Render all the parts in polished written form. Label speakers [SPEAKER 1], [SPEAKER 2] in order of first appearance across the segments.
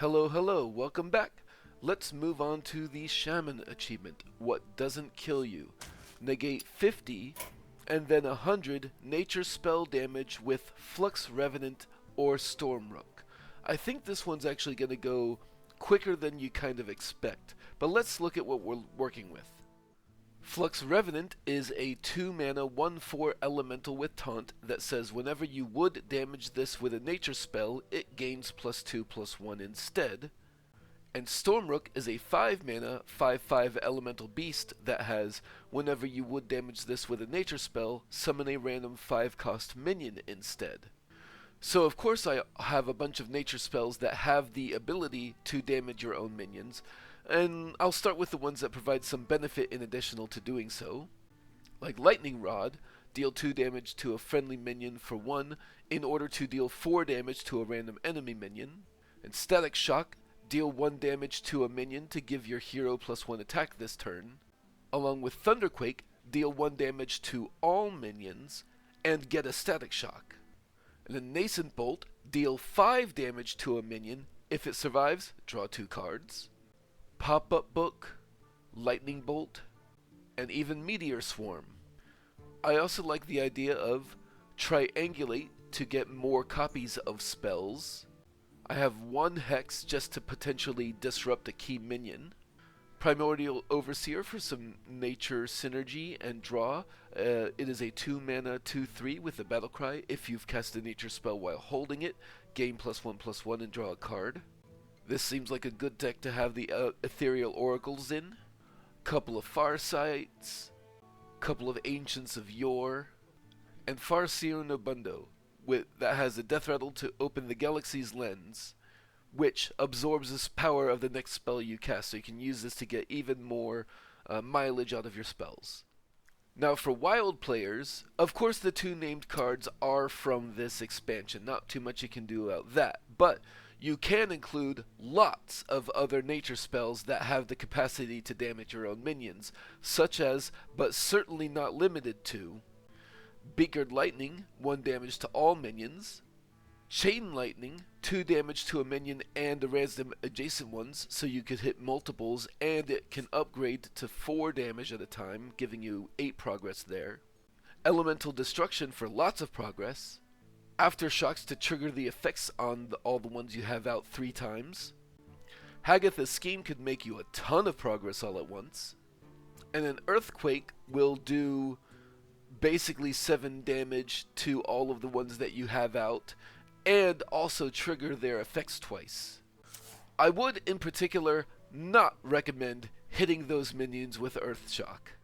[SPEAKER 1] Hello, welcome back. Let's move on to the Shaman achievement. What doesn't kill you? Negate 50 and then 100 nature spell damage with Flux Revenant or Stormrook. I think this one's actually going to go quicker than you kind of expect, but let's look at what we're working with. Flux Revenant is a 2-mana 1/4 elemental with taunt that says whenever you would damage this with a nature spell, it gains +2/+1 instead. And Stormrook is a 5-mana 5/5 elemental beast that has whenever you would damage this with a nature spell, summon a random 5-cost minion instead. So of course I have a bunch of nature spells that have the ability to damage your own minions, and I'll start with the ones that provide some benefit in addition to doing so. Like Lightning Rod, deal 2 damage to a friendly minion for 1 in order to deal 4 damage to a random enemy minion. And Static Shock, deal 1 damage to a minion to give your hero +1 attack this turn. Along with Thunderquake, deal 1 damage to all minions and get a Static Shock. And then Nascent Bolt, deal 5 damage to a minion. If it survives, draw 2 cards. Pop-Up Book, Lightning Bolt, and even Meteor Storm. I also like the idea of Triangulate to get more copies of spells. I have 1 Hex just to potentially disrupt a key minion. Primordial Overseer for some nature synergy and draw. It is a 2-mana 2/3 with a battle cry. If you've cast a nature spell while holding it, gain +1/+1 and draw a card. This seems like a good deck to have the Ethereal Oracles in. Couple of Farsights, couple of Ancients of Yore, and Farseer Nobundo that has a death rattle to open the Galaxy's Lens, which absorbs this power of the next spell you cast, so you can use this to get even more mileage out of your spells. Now for wild players, of course the 2 named cards are from this expansion, not too much you can do about that, but you can include lots of other nature spells that have the capacity to damage your own minions, such as, but certainly not limited to, Beakered Lightning, 1 damage to all minions, Chain Lightning, 2 damage to a minion and the random adjacent ones, so you could hit multiples, and it can upgrade to 4 damage at a time, giving you 8 progress there. Elemental Destruction for lots of progress. Aftershocks to trigger the effects on all the ones you have out 3 times. Hagatha's Scheme could make you a ton of progress all at once. And an Earthquake will do basically 7 damage to all of the ones that you have out, and also trigger their effects twice. I would, in particular, not recommend hitting those minions with Earthshock.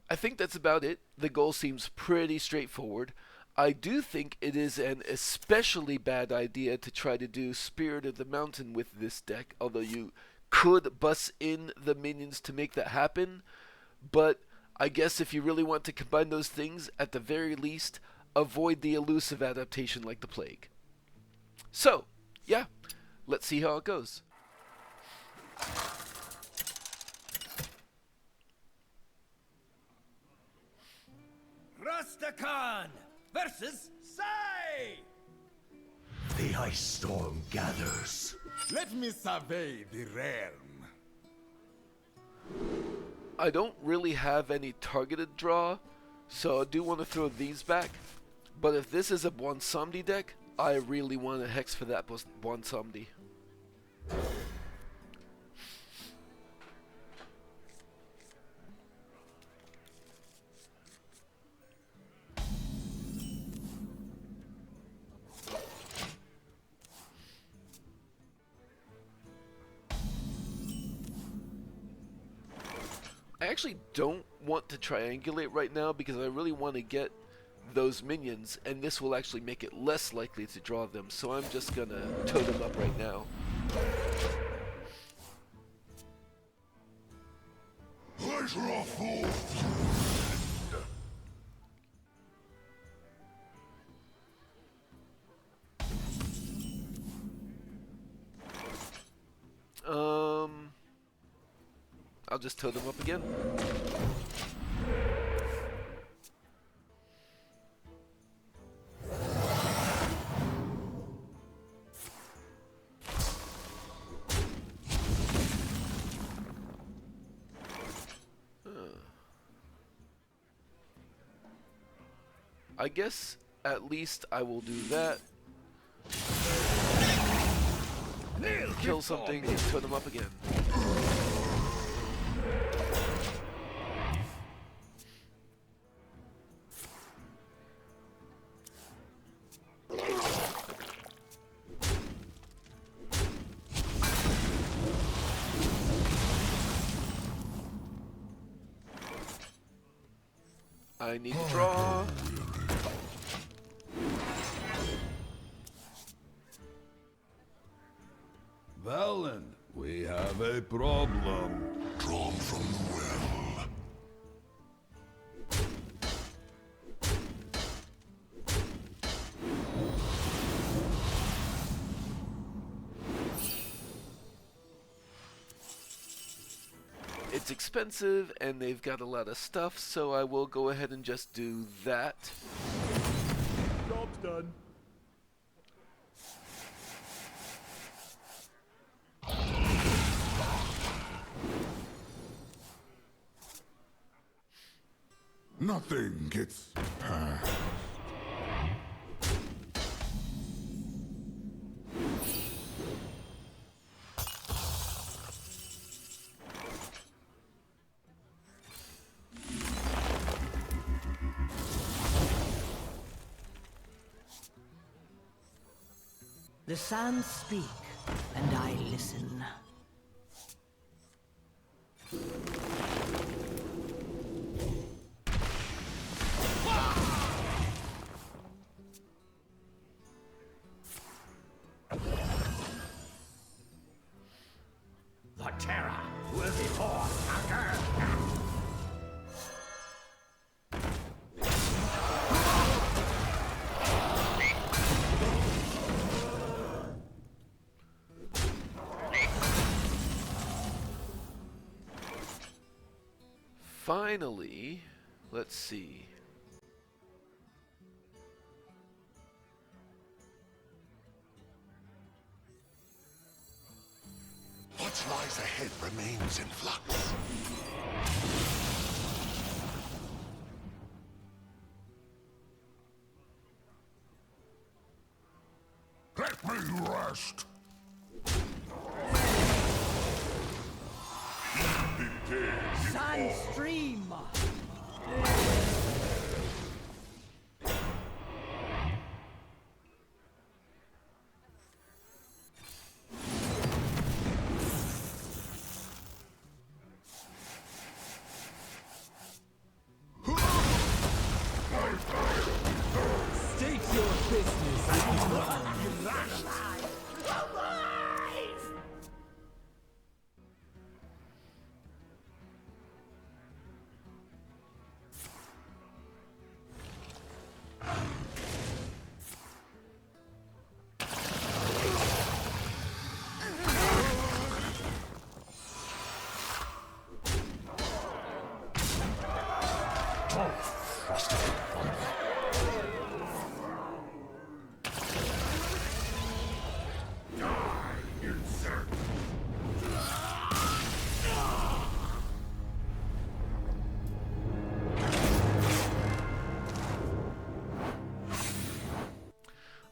[SPEAKER 1] I think that's about it. The goal seems pretty straightforward. I do think it is an especially bad idea to try to do Spirit of the Mountain with this deck, although you could bus in the minions to make that happen, but I guess if you really want to combine those things, at the very least, avoid the elusive adaptation like the Plague. So, yeah, let's see how it goes.
[SPEAKER 2] Rastakhan versus Sai!
[SPEAKER 3] The ice storm gathers.
[SPEAKER 2] Let me survey the realm.
[SPEAKER 1] I don't really have any targeted draw, so I do want to throw these back. But if this is a Bwonsamdi deck, I really want a Hex for that Bwonsamdi. I actually don't want to triangulate right now because I really want to get those minions, and this will actually make it less likely to draw them, so I'm just gonna tow them up right now.
[SPEAKER 3] I draw forth.
[SPEAKER 1] I'll just tow them up again. I guess at least I will do that. And kill something and put them up again. I need to draw.
[SPEAKER 2] Valen, we have a problem.
[SPEAKER 3] Drawn from the well.
[SPEAKER 1] It's expensive and they've got a lot of stuff, so I will go ahead and just do that.
[SPEAKER 2] Job's done.
[SPEAKER 3] Nothing gets past.
[SPEAKER 4] The sands speak, and I listen.
[SPEAKER 2] The terror will be forced again.
[SPEAKER 1] Finally, let's see.
[SPEAKER 3] What lies ahead remains in flux. Let me rest.
[SPEAKER 4] Sand stream!
[SPEAKER 2] State your business.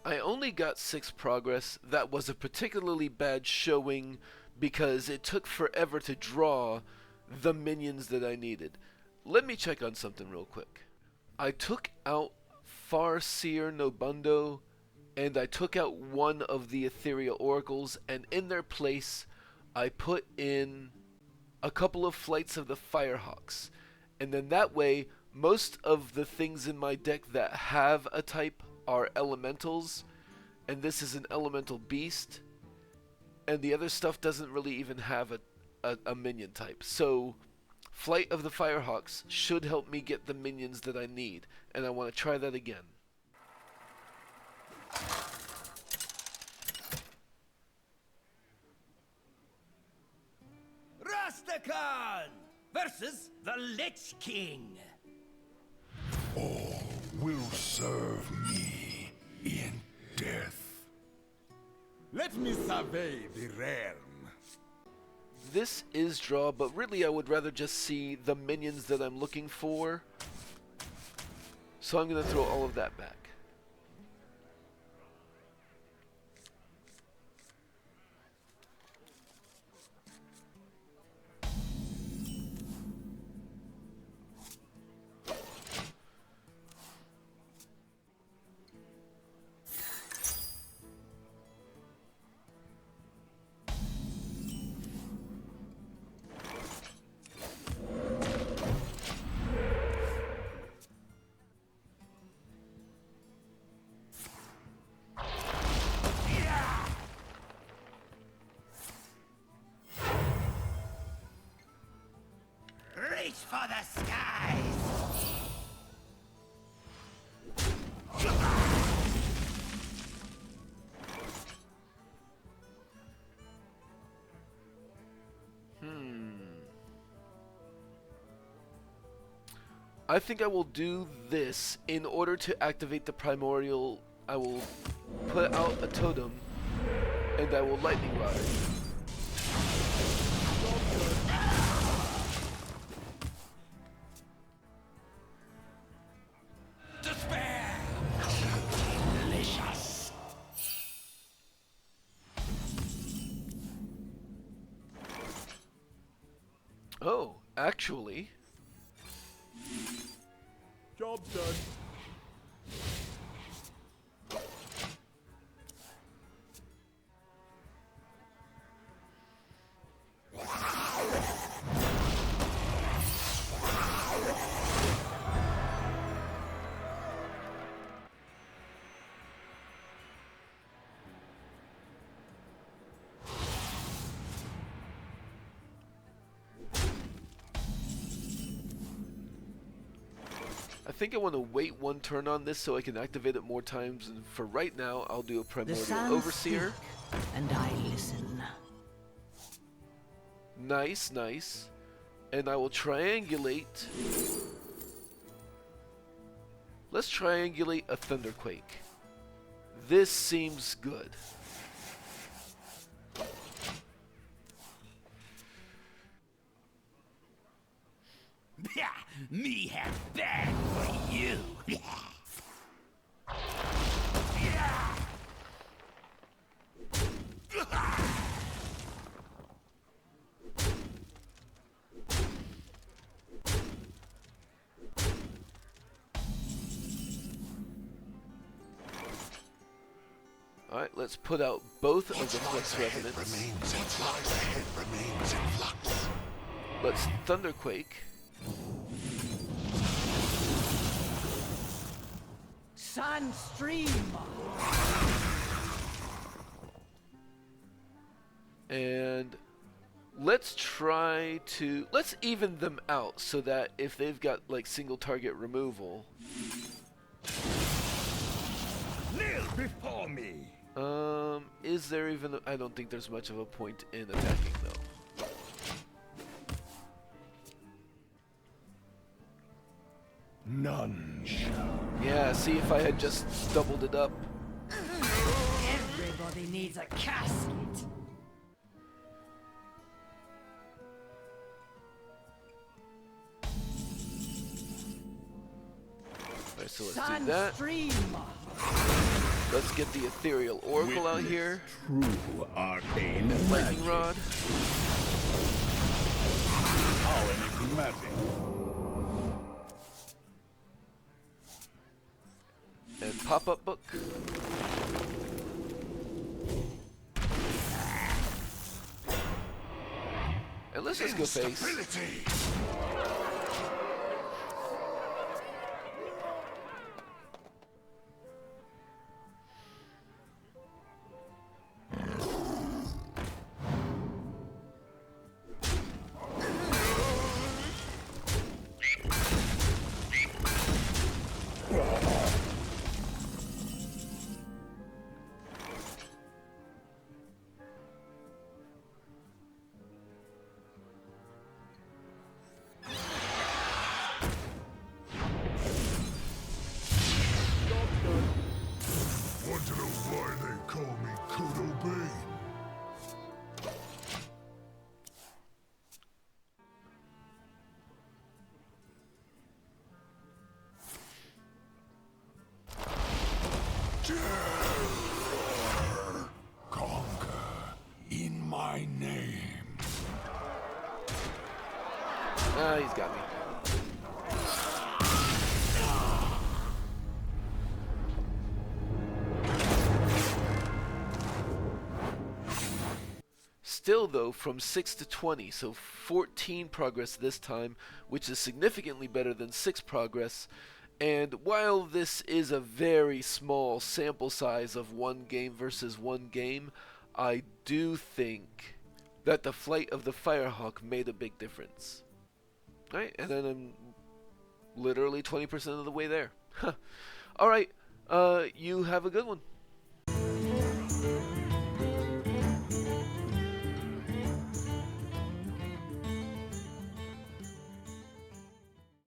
[SPEAKER 1] I only got 6 progress. That was a particularly bad showing because it took forever to draw the minions that I needed. Let me check on something real quick. I took out Farseer Nobundo and I took out one of the Ethereal Oracles, and in their place I put in a couple of flights of the Firehawks. And then that way, most of the things in my deck that have a type are elementals, and this is an elemental beast, and the other stuff doesn't really even have a minion type. So Flight of the Firehawks should help me get the minions that I need, and I want to try that again.
[SPEAKER 2] Rastakhan versus the Lich King.
[SPEAKER 3] All will serve me in death.
[SPEAKER 2] Let me survey the realm.
[SPEAKER 1] This is draw, but really I would rather just see the minions that I'm looking for. So I'm going to throw all of that back.
[SPEAKER 2] Reach for the skies!
[SPEAKER 1] I think I will do this in order to activate the Primordial. I will put out a totem and I will lightning rod.
[SPEAKER 2] Despair! Delicious!
[SPEAKER 1] Oh, actually,
[SPEAKER 2] Job done.
[SPEAKER 1] I think I want to wait one turn on this so I can activate it more times, and for right now I'll do a
[SPEAKER 4] The
[SPEAKER 1] Primordial
[SPEAKER 4] sands
[SPEAKER 1] Overseer.
[SPEAKER 4] speak, and I listen.
[SPEAKER 1] Nice, nice. And I will triangulate. Let's triangulate a Thunderquake. This seems good.
[SPEAKER 2] Me have bad for you.
[SPEAKER 1] Alright, let's put out both of the
[SPEAKER 3] What lies
[SPEAKER 1] Flux
[SPEAKER 3] ahead
[SPEAKER 1] Revenants.
[SPEAKER 3] remains in flux. What lies ahead remains in flux.
[SPEAKER 1] Let's Thunderquake.
[SPEAKER 4] Sand stream.
[SPEAKER 1] And let's try to... let's even them out so that if they've got like single target removal...
[SPEAKER 2] Kneel before me.
[SPEAKER 1] Is there even... I don't think there's much of a point in attacking though.
[SPEAKER 3] None shall.
[SPEAKER 1] Yeah, see if I had just doubled it up.
[SPEAKER 4] Everybody needs a casket.
[SPEAKER 1] Alright, so let's do
[SPEAKER 4] Sand
[SPEAKER 1] that.
[SPEAKER 4] stream.
[SPEAKER 1] Let's get the Ethereal Oracle out here.
[SPEAKER 2] True arcane
[SPEAKER 1] Lightning Rod.
[SPEAKER 2] How enigmatic.
[SPEAKER 1] And Pop-Up Book. And let's just go face.
[SPEAKER 3] Instability. Conquer in my name.
[SPEAKER 1] Ah, he's got me. Still though, from 6 to 20, so 14 progress this time, which is significantly better than 6 progress. And while this is a very small sample size of one game versus one game, I do think that the flight of the Firehawk made a big difference. Alright, and then I'm literally 20% of the way there. Alright, you have a good one.